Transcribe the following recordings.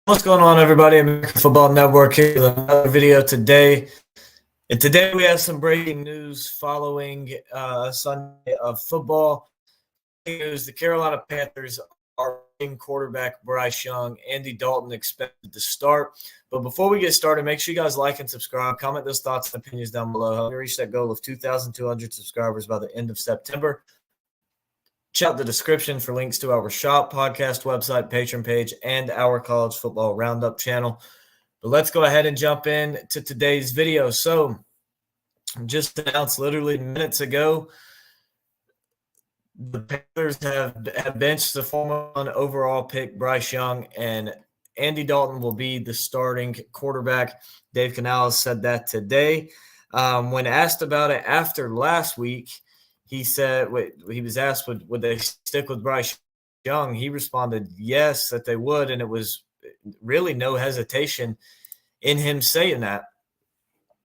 What's going on, everybody? American Football Network here with another video today. And today we have some breaking news following Sunday of football. News: the Carolina Panthers are in quarterback Bryce Young. Andy Dalton expected to start. But before we get started, make sure you guys like and subscribe. Comment those thoughts and opinions down below. Help me reach that goal of 2,200 subscribers by the end of September. Check out the description for links to our shop, podcast website, Patreon page, and our college football roundup channel. But let's go ahead and jump in to today's video. So, just announced literally minutes ago, the Panthers have benched the former overall pick Bryce Young, and Andy Dalton will be the starting quarterback. Dave Canales said that today. When asked about it after last week, he said, he was asked, would they stick with Bryce Young? He responded, yes, that they would. And it was really no hesitation in him saying that.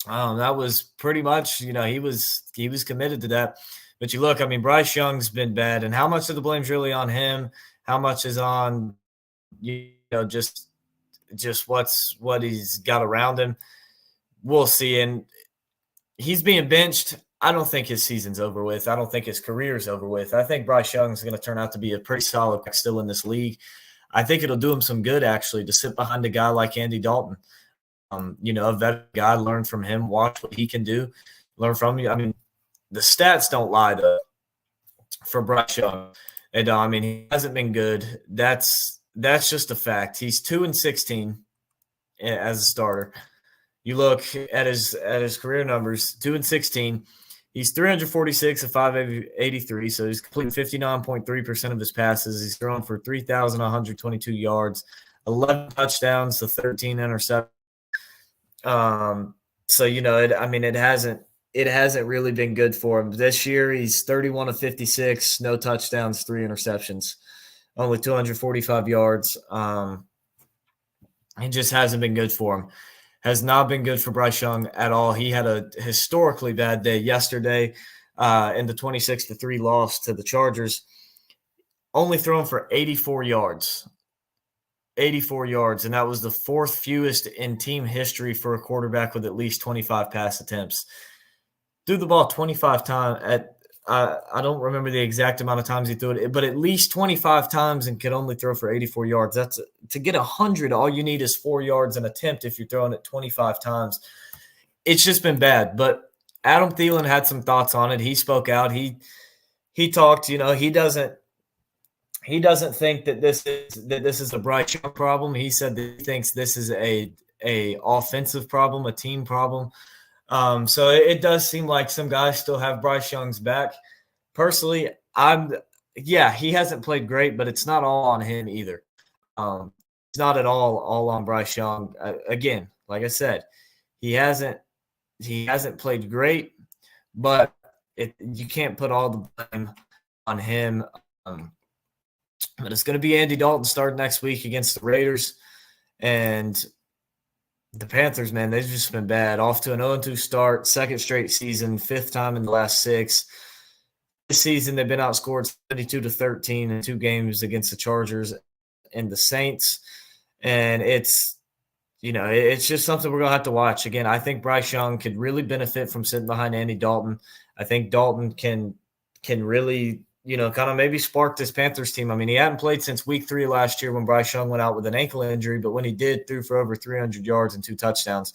That was pretty much, he was committed to that. But you look, Bryce Young's been bad. And how much of the blame's really on him? How much is on, just what he's got around him? We'll see. And he's being benched. I don't think his season's over with. I don't think his career's over with. I think Bryce Young is going to turn out to be a pretty solid pick still in this league. I think it'll do him some good, actually, to sit behind a guy like Andy Dalton. A veteran guy, learn from him, watch what he can do, learn from you. The stats don't lie, though, for Bryce Young. And, he hasn't been good. That's just a fact. He's 2-16 as a starter. You look at his career numbers, 2-16. He's 346 of 583, so he's completing 59.3% of his passes. He's thrown for 3,122 yards, 11 touchdowns to 13 interceptions. It hasn't really been good for him. This year, he's 31 of 56, no touchdowns, 3 interceptions, only 245 yards. It just hasn't been good for him. Has not been good for Bryce Young at all. He had a historically bad day yesterday in the 26-3 loss to the Chargers. Only thrown for 84 yards. 84 yards, and that was the fourth fewest in team history for a quarterback with at least 25 pass attempts. Threw the ball 25 times. I don't remember the exact amount of times he threw it, but at least 25 times and could only throw for 84 yards. That's to get 100, all you need is 4 yards an attempt if you're throwing it 25 times. It's just been bad. But Adam Thielen had some thoughts on it. He spoke out. He talked, he doesn't think that this is a Bryce Young problem. He said that he thinks this is a offensive problem, a team problem. So it does seem like some guys still have Bryce Young's back. Personally, he hasn't played great, but it's not all on him either. It's not at all on Bryce Young. Again, like I said, he hasn't played great, but you can't put all the blame on him. But it's going to be Andy Dalton starting next week against the Raiders. And the Panthers, man, they've just been bad. Off to an 0-2 start, second straight season, fifth time in the last 6. This season, they've been outscored 72-13 in 2 games against the Chargers and the Saints. And it's just something we're going to have to watch. Again, I think Bryce Young could really benefit from sitting behind Andy Dalton. I think Dalton can really kind of maybe spark this Panthers team. He hadn't played since week 3 last year when Bryce Young went out with an ankle injury, but when he did, threw for over 300 yards and 2 touchdowns.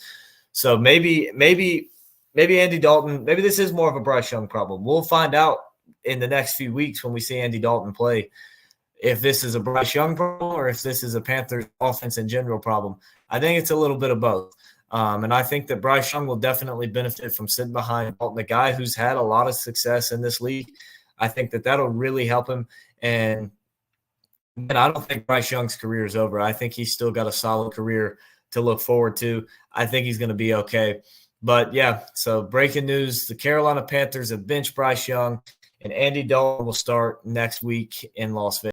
So maybe Andy Dalton, maybe this is more of a Bryce Young problem. We'll find out in the next few weeks when we see Andy Dalton play if this is a Bryce Young problem or if this is a Panthers offense in general problem. I think it's a little bit of both. And I think that Bryce Young will definitely benefit from sitting behind Dalton, the guy who's had a lot of success in this league. I think that that'll really help him. And I don't think Bryce Young's career is over. I think he's still got a solid career to look forward to. I think he's going to be okay. But, yeah, so breaking news, the Carolina Panthers have benched Bryce Young, and Andy Dalton will start next week in Las Vegas.